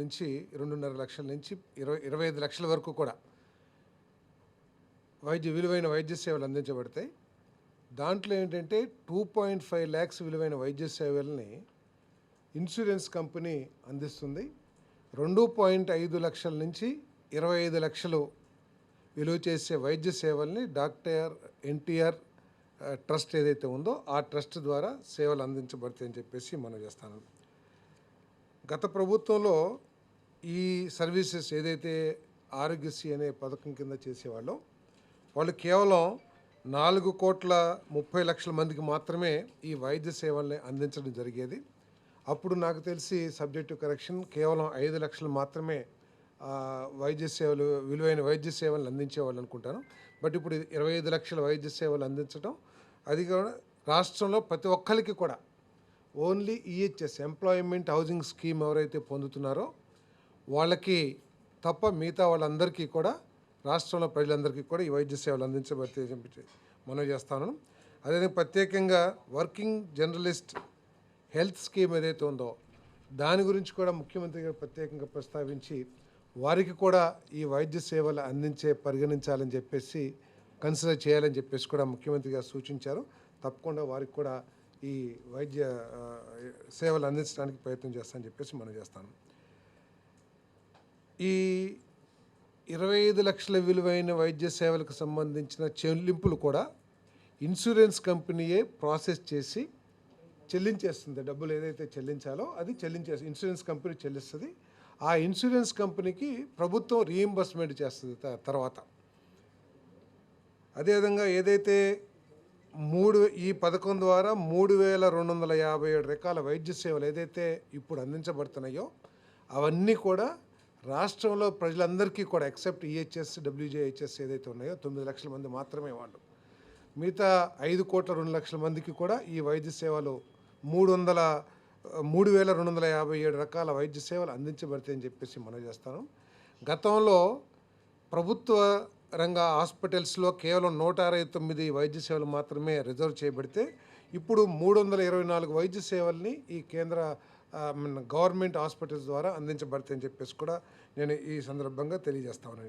నుంచి 2.5 లక్షల నుంచి 25 లక్షల వరకు కూడా విలువైన వైద్య సేవలు అందించబడతాయి. దాంట్లో ఏంటంటే 2.5 lakhs విలువైన వైద్య సేవల్ని ఇన్సూరెన్స్ కంపెనీ అందిస్తుంది. 2.5 లక్షల నుంచి 25 లక్షలు విలువ చేసే వైద్య సేవల్ని డాక్టర్ ఎన్టీఆర్ ట్రస్ట్ ఏదైతే ఉందో ఆ ట్రస్ట్ ద్వారా సేవలు అందించబడతాయని చెప్పేసి మనం చేస్తాను. గత ప్రభుత్వంలో ఈ సర్వీసెస్ ఏదైతే ఆరోగ్యశ్రీ అనే పథకం కింద చేసేవాళ్ళో వాళ్ళు కేవలం 4,30,00,000 మందికి మాత్రమే ఈ వైద్య సేవల్ని అందించడం జరిగేది. అప్పుడు నాకు తెలిసి సబ్జెక్టు కరెక్షన్ కేవలం 5 లక్షలు మాత్రమే వైద్య సేవలు విలువైన వైద్య సేవలను అందించేవాళ్ళు అనుకుంటాను. బట్ ఇప్పుడు 25 లక్షల వైద్య సేవలు అందించడం, అది కూడా రాష్ట్రంలో ప్రతి ఒక్కరికి కూడా only EHS employment housing scheme ఎవరైతే పొందుతున్నారో వాళ్ళకి తప్ప మిగతా వాళ్ళందరికీ కూడా రాష్ట్రంలో ప్రజలందరికీ కూడా ఈ వైద్య సేవలు అందించబడతాయని చెప్పి మనం చేస్తాను. అదేవిధంగా ప్రత్యేకంగా వర్కింగ్ జర్నలిస్ట్ హెల్త్ స్కీమ్ ఏదైతే ఉందో దాని గురించి కూడా ముఖ్యమంత్రి గారు ప్రత్యేకంగా ప్రస్తావించి వారికి కూడా ఈ వైద్య సేవలు పరిగణించాలని చెప్పేసి కన్సిడర్ చేయాలని చెప్పేసి కూడా ముఖ్యమంత్రి గారు సూచించారు. తప్పకుండా వారికి కూడా ఈ వైద్య సేవలు అందించడానికి ప్రయత్నం చేస్తానని చెప్పేసి మనం చేస్తాను. ఈ 25 లక్షల విలువైన వైద్య సేవలకు సంబంధించిన చెల్లింపులు కూడా ఇన్సూరెన్స్ కంపెనీయే ప్రాసెస్ చేసి చెల్లించేస్తుంది. డబ్బులు ఏదైతే చెల్లించాలో అది ఇన్సూరెన్స్ కంపెనీ చెల్లిస్తుంది. ఆ ఇన్సూరెన్స్ కంపెనీకి ప్రభుత్వం రీయింబర్స్మెంట్ చేస్తుంది తర్వాత. అదేవిధంగా ఏదైతే ఈ పథకం ద్వారా 3,257 రకాల వైద్య సేవలు ఏదైతే ఇప్పుడు అందించబడుతున్నాయో అవన్నీ కూడా రాష్ట్రంలో ప్రజలందరికీ కూడా ఎక్సెప్ట్ ఈహెచ్ఎస్ డబ్ల్యూజేహెచ్ఎస్ ఏదైతే ఉన్నాయో 9 లక్షల మంది మాత్రమే వాళ్ళు, మిగతా 5,02,00,000 మందికి కూడా ఈ వైద్య సేవలు 3,257 రకాల వైద్య సేవలు అందించబడతాయని చెప్పేసి మనం చేస్తాను. గతంలో ప్రభుత్వ రంగ హాస్పిటల్స్లో కేవలం 169 వైద్య సేవలు మాత్రమే రిజర్వ్ చేయబడితే ఇప్పుడు 324 వైద్య సేవల్ని ఈ కేంద్ర గవర్నమెంట్ హాస్పిటల్స్ ద్వారా అందించబడతాయని చెప్పేసి కూడా నేను ఈ సందర్భంగా తెలియజేస్తాను.